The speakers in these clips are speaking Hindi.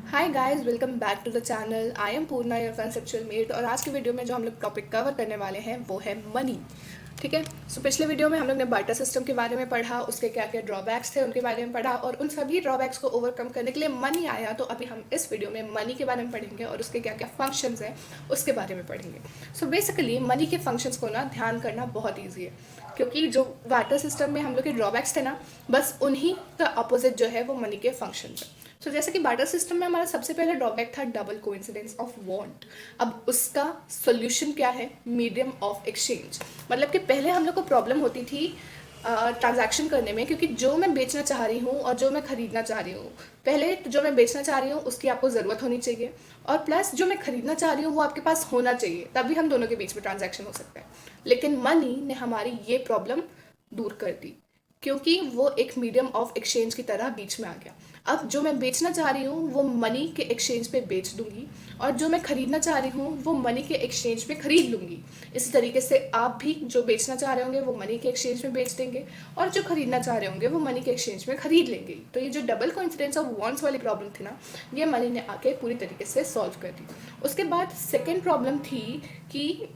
Hi guys, welcome back to the channel. I am Purna, your conceptual mate. और आज की वीडियो में जो हम लोग टॉपिक कवर करने वाले हैं वो है मनी। ठीक है। सो पिछले वीडियो में हम लोग ने बार्टर सिस्टम के बारे में पढ़ा, उसके क्या क्या ड्रॉबैक्स थे उनके बारे में पढ़ा, और उन सभी ड्रॉबैक्स को ओवरकम करने के लिए मनी आया। तो अभी हम इस वीडियो में मनी के बारे में पढ़ेंगे और उसके क्या क्या फंक्शंस हैं उसके बारे में पढ़ेंगे। सो बेसिकली मनी के फंक्शंस को ना ध्यान करना बहुत ईजी है, क्योंकि जो वाटर सिस्टम में हम लोग के ड्रॉबैक्स थे ना, बस उन्हीं का अपोजिट जो है वो मनी के फंक्शन है। सो जैसे कि बार्टर सिस्टम में हमारा सबसे पहला ड्रॉबैक था डबल कोइंसिडेंस ऑफ वांट। अब उसका सोल्यूशन क्या है? Medium of exchange. मतलब कि पहले हम लोग को प्रॉब्लम होती थी ट्रांजैक्शन करने में, क्योंकि जो मैं बेचना चाह रही हूँ और जो मैं खरीदना चाह रही हूँ, पहले तो जो मैं बेचना चाह रही हूँ उसकी आपको ज़रूरत होनी चाहिए, और प्लस जो मैं खरीदना चाह रही हूँ वो आपके पास होना चाहिए, तभी हम दोनों के बीच में ट्रांजैक्शन हो सकता है। लेकिन मनी ने हमारी ये प्रॉब्लम दूर कर दी, क्योंकि वो एक मीडियम ऑफ एक्सचेंज की तरह बीच में आ गया। अब जो मैं बेचना चाह रही हूँ वो मनी के एक्सचेंज पे बेच दूंगी, और जो मैं खरीदना चाह रही हूँ वो मनी के एक्सचेंज पे खरीद लूंगी। इसी तरीके से आप भी जो बेचना चाह रहे होंगे वो मनी के एक्सचेंज में बेच देंगे, और जो खरीदना चाह रहे होंगे वो मनी के एक्सचेंज में खरीद लेंगे। तो ये जो डबल कोइंसिडेंस ऑफ वांट्स वाली प्रॉब्लम थी ना, ये मनी ने आके पूरी तरीके से सॉल्व कर दी। उसके बाद सेकेंड प्रॉब्लम थी कि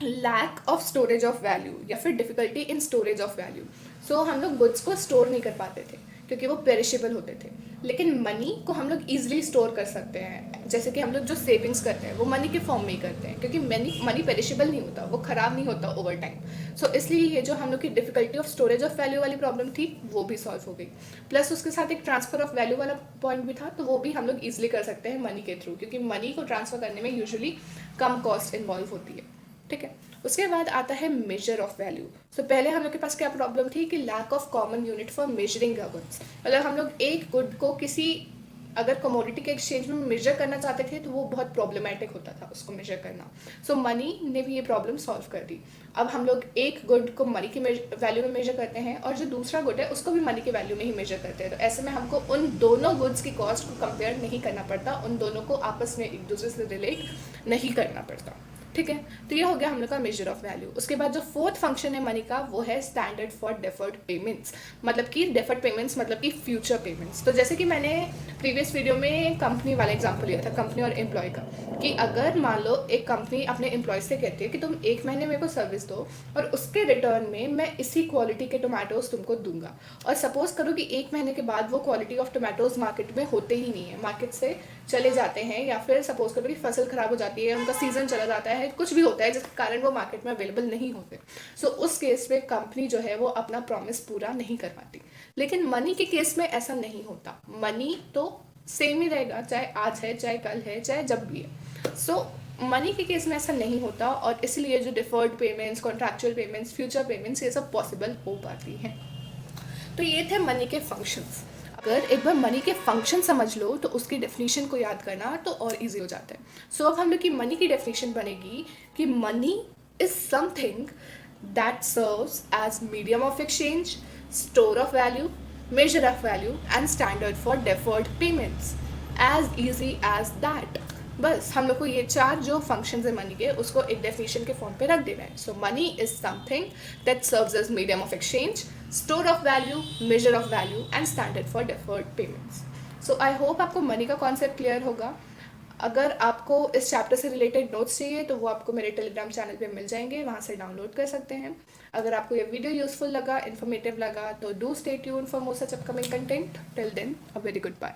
lack of storage of value, या फिर difficulty in storage of value. So हम लोग गुड्स को स्टोर नहीं कर पाते थे क्योंकि वो पेरिशेबल होते थे। लेकिन मनी को हम लोग ईजिली स्टोर कर सकते हैं। जैसे कि हम लोग जो सेविंग्स करते हैं वो मनी के फॉर्म में ही करते हैं, क्योंकि मनी पेरिशेबल नहीं होता, वो ख़राब नहीं होता ओवर टाइम। सो इसलिए ये जो हम लोग की difficulty of storage of value वाली प्रॉब्लम थी वो भी सॉल्व हो गई। प्लस उसके साथ एक ट्रांसफर ऑफ वैल्यू वाला पॉइंट भी था, तो वो भी हम लोग ईजिली कर सकते हैं मनी के थ्रू, क्योंकि मनी को ट्रांसफर करने में यूजुअली कम कॉस्ट इन्वॉल्व होती है। ठीक है। उसके बाद आता है मेजर ऑफ वैल्यू। सो पहले हम लोग के पास क्या प्रॉब्लम थी कि lack of common unit for measuring goods. मतलब हम लोग एक गुड को किसी अगर कमोडिटी के एक्सचेंज में मेजर करना चाहते थे तो वो बहुत प्रॉब्लमेटिक होता था उसको मेजर करना। सो मनी ने भी ये प्रॉब्लम सॉल्व कर दी। अब हम लोग एक गुड को मनी की वैल्यू में मेजर करते हैं, और जो दूसरा गुड है उसको भी मनी की वैल्यू में ही मेजर करते हैं। तो ऐसे में हमको उन दोनों गुड्स की कॉस्ट को कंपेयर नहीं करना पड़ता, उन दोनों को आपस में एक दूसरे से रिलेट नहीं करना पड़ता। ठीक है। तो ये हो गया हम लोग का मेजर ऑफ वैल्यू। उसके बाद जो फोर्थ फंक्शन है मनी का वो है स्टैंडर्ड फॉर डेफर्ड पेमेंट्स। मतलब कि डेफर्ड पेमेंट्स मतलब कि फ्यूचर पेमेंट्स। तो जैसे कि मैंने प्रीवियस वीडियो में कंपनी वाला एग्जांपल लिया था, कंपनी और एम्प्लॉय का, कि अगर मान लो एक कंपनी अपने एम्प्लॉय से कहती है कि तुम एक महीने मेरे को सर्विस दो और उसके रिटर्न में मैं इसी क्वालिटी के टोमेटोज तुमको दूंगा, और सपोज करो कि एक महीने के बाद वो क्वालिटी ऑफ टोमेटोज मार्केट में होते ही नहीं है, मार्केट से चले जाते हैं, या फिर सपोज करो कि फसल खराब हो जाती है, उनका सीजन चला जाता है, कुछ भी होता है जिसके कारण वो मार्केट में अवेलेबल नहीं होते। सो उस केस में कंपनी जो है वो अपना प्रॉमिस पूरा नहीं कर पाती। लेकिन मनी के केस में ऐसा नहीं होता। मनी तो सेम ही रहेगा, चाहे आज है, चाहे कल है, चाहे जब भी है। सो मनी के केस में ऐसा नहीं होता, और इसलिए जो deferred payments, contractual payments, future payments, ये सब पॉसिबल हो पाती हैं। तो ये थे मनी के फंक्शंस। अगर एक बार मनी के फंक्शन समझ लो तो उसकी डेफिनेशन को याद करना तो और इजी हो जाता है। सो अब हम लोग की मनी की डेफिनेशन बनेगी कि money is something that serves as medium of exchange, store of value, measure of value and standard for deferred payments. As easy as that. बस हम लोग को ये चार जो फंक्शंस है मनी के, उसको एक डेफिनेशन के फॉर्म पे रख देना है। So money is something that serves as medium of exchange, store of value, measure of value and standard for deferred payments. So I hope आपको मनी का कॉन्सेप्ट क्लियर होगा। अगर आपको इस चैप्टर से रिलेटेड नोट्स चाहिए तो वो आपको मेरे टेलीग्राम चैनल पे मिल जाएंगे, वहाँ से डाउनलोड कर सकते हैं। अगर आपको ये वीडियो यूजफुल लगा, इन्फॉर्मेटिव लगा, तो do stay tune for more such upcoming content. Till then a very good bye.